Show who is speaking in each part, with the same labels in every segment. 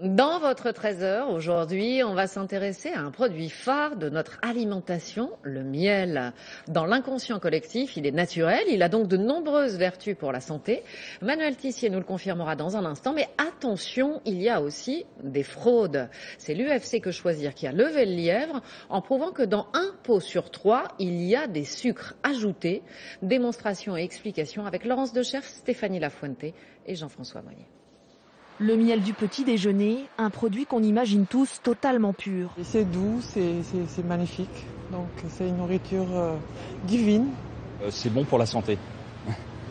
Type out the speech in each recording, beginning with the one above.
Speaker 1: Dans votre trésor, aujourd'hui, on va s'intéresser à un produit phare de notre alimentation, le miel. Dans l'inconscient collectif, il est naturel, il a donc de nombreuses vertus pour la santé. Manuel Tissier nous le confirmera dans un instant, mais attention, il y a aussi des fraudes. C'est l'UFC Que Choisir qui a levé le lièvre en prouvant que dans un pot sur 3, il y a des sucres ajoutés. Démonstration et explication avec Laurence Decherf, Stéphanie Lafuente et Jean-François Moyer.
Speaker 2: Le miel du petit déjeuner, un produit qu'on imagine tous totalement pur.
Speaker 3: C'est doux, c'est magnifique. Donc c'est une nourriture divine.
Speaker 4: C'est bon pour la santé.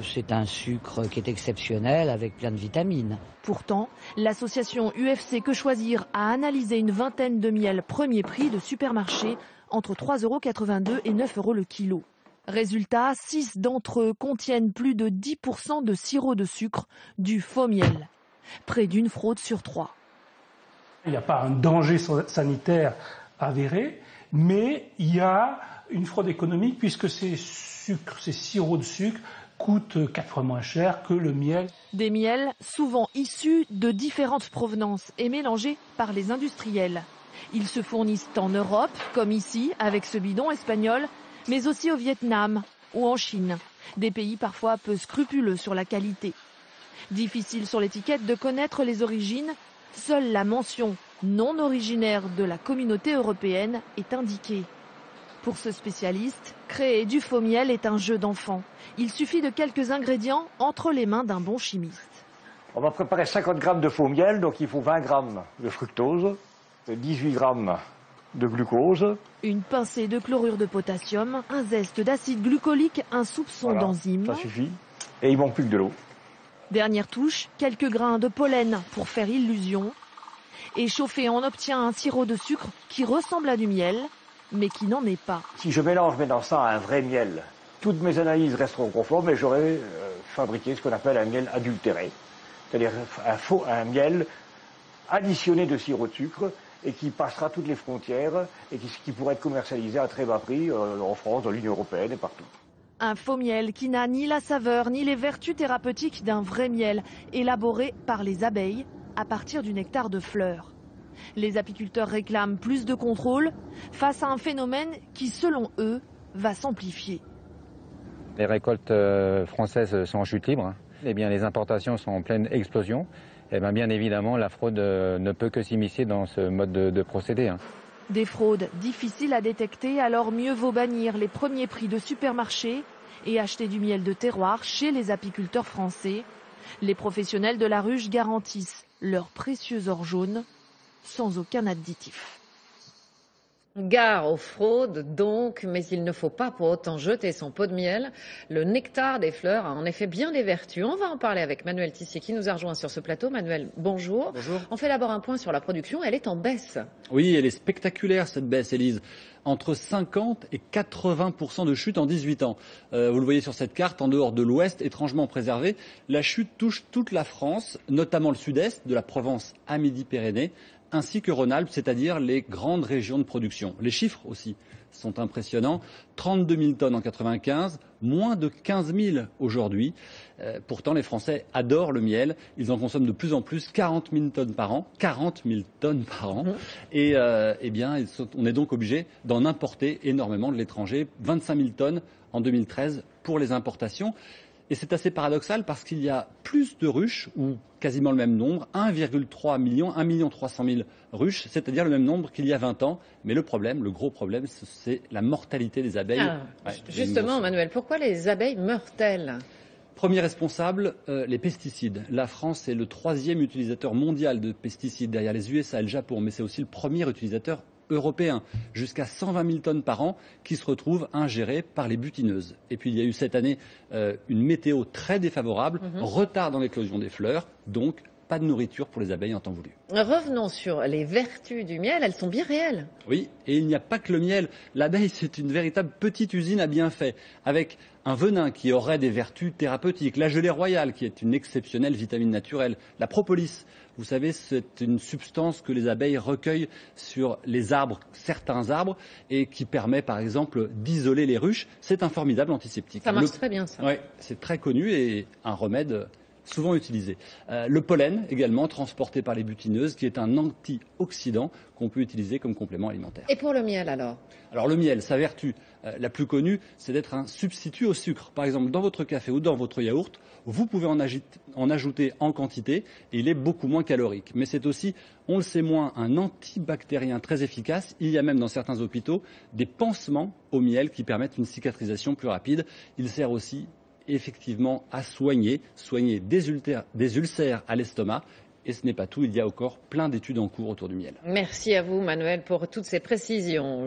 Speaker 5: C'est un sucre qui est exceptionnel avec plein de vitamines.
Speaker 2: Pourtant, l'association UFC Que Choisir a analysé une vingtaine de miels premier prix de supermarché entre 3,82 € et 9 € le kilo. Résultat, 6 d'entre eux contiennent plus de 10% de sirop de sucre, du faux miel. Près d'une fraude sur 3.
Speaker 6: Il n'y a pas un danger sanitaire avéré, mais il y a une fraude économique puisque ces sirops de sucre coûtent 4 fois moins cher que le miel.
Speaker 2: Des miels souvent issus de différentes provenances et mélangés par les industriels. Ils se fournissent en Europe, comme ici avec ce bidon espagnol, mais aussi au Vietnam ou en Chine, des pays parfois peu scrupuleux sur la qualité. Difficile sur l'étiquette de connaître les origines, seule la mention non originaire de la communauté européenne est indiquée. Pour ce spécialiste, créer du faux miel est un jeu d'enfant. Il suffit de quelques ingrédients entre les mains d'un bon chimiste.
Speaker 7: On va préparer 50 grammes de faux miel, donc il faut 20 grammes de fructose, 18 grammes de glucose.
Speaker 2: Une pincée de chlorure de potassium, un zeste d'acide glucolique, un soupçon d'enzyme.
Speaker 7: Ça suffit. Et il manque plus que de l'eau.
Speaker 2: Dernière touche, quelques grains de pollen pour faire illusion. Échauffé, on obtient un sirop de sucre qui ressemble à du miel, mais qui n'en est pas.
Speaker 7: Si je mélange maintenant ça à un vrai miel, toutes mes analyses resteront conformes et j'aurai fabriqué ce qu'on appelle un miel adultéré. C'est-à-dire un miel additionné de sirop de sucre et qui passera toutes les frontières et qui pourrait être commercialisé à très bas prix en France, dans l'Union européenne et partout.
Speaker 2: Un faux miel qui n'a ni la saveur ni les vertus thérapeutiques d'un vrai miel, élaboré par les abeilles à partir du nectar de fleurs. Les apiculteurs réclament plus de contrôle face à un phénomène qui, selon eux, va s'amplifier.
Speaker 8: Les récoltes françaises sont en chute libre. Eh bien, les importations sont en pleine explosion. Eh bien évidemment, la fraude ne peut que s'immiscer dans ce mode de procédé.
Speaker 2: Des fraudes difficiles à détecter, alors mieux vaut bannir les premiers prix de supermarché et acheter du miel de terroir chez les apiculteurs français. Les professionnels de la ruche garantissent leur précieux or jaune sans aucun additif.
Speaker 1: Gare aux fraudes donc, mais il ne faut pas pour autant jeter son pot de miel. Le nectar des fleurs a en effet bien des vertus. On va en parler avec Manuel Tissier qui nous a rejoint sur ce plateau. Manuel, bonjour.
Speaker 9: Bonjour.
Speaker 1: On fait d'abord un point sur la production. Elle est en baisse.
Speaker 9: Oui, elle est spectaculaire cette baisse, Élise. Entre 50 et 80% de chute en 18 ans. Vous le voyez sur cette carte, en dehors de l'Ouest, étrangement préservé. La chute touche toute la France, notamment le sud-est, de la Provence à Midi-Pyrénées, ainsi que Rhône-Alpes, c'est-à-dire les grandes régions de production. Les chiffres aussi sont impressionnants. 32 000 tonnes en 95, moins de 15 000 aujourd'hui. Pourtant, les Français adorent le miel. Ils en consomment de plus en plus, 40 000 tonnes par an. 40 000 tonnes par an. Et eh bien, on est donc obligé d'en importer énormément de l'étranger. 25 000 tonnes en 2013 pour les importations. Et c'est assez paradoxal parce qu'il y a plus de ruches, ou quasiment le même nombre, 1,3 million, 1 300 000 ruches, c'est-à-dire le même nombre qu'il y a 20 ans. Mais le problème, le gros problème, c'est la mortalité des abeilles.
Speaker 1: Justement, Manuel, pourquoi les abeilles meurent-elles ?
Speaker 9: Premier responsable, les pesticides. La France est le 3e utilisateur mondial de pesticides derrière les USA et le Japon, mais c'est aussi le premier utilisateur européen, jusqu'à 120 000 tonnes par an qui se retrouvent ingérées par les butineuses. Et puis il y a eu cette année une météo très défavorable, retard dans l'éclosion des fleurs, donc pas de nourriture pour les abeilles en temps voulu.
Speaker 1: Revenons sur les vertus du miel, elles sont bien réelles.
Speaker 9: Oui, et il n'y a pas que le miel. L'abeille, c'est une véritable petite usine à bienfaits, avec un venin qui aurait des vertus thérapeutiques, la gelée royale qui est une exceptionnelle vitamine naturelle, la propolis. Vous savez, c'est une substance que les abeilles recueillent sur les arbres, certains arbres, et qui permet par exemple d'isoler les ruches. C'est un formidable antiseptique.
Speaker 1: Ça marche très bien ça.
Speaker 9: Oui, c'est très connu et un remède souvent utilisé. Le pollen également, transporté par les butineuses, qui est un antioxydant qu'on peut utiliser comme complément alimentaire.
Speaker 1: Et pour le miel alors?
Speaker 9: Alors le miel, sa vertu la plus connue, c'est d'être un substitut au sucre. Par exemple, dans votre café ou dans votre yaourt, vous pouvez en ajouter en quantité et il est beaucoup moins calorique. Mais c'est aussi, on le sait moins, un antibactérien très efficace. Il y a même dans certains hôpitaux des pansements au miel qui permettent une cicatrisation plus rapide. Il sert aussi effectivement à soigner des ulcères à l'estomac. Et ce n'est pas tout, il y a encore plein d'études en cours autour du miel.
Speaker 1: Merci à vous Manuel pour toutes ces précisions.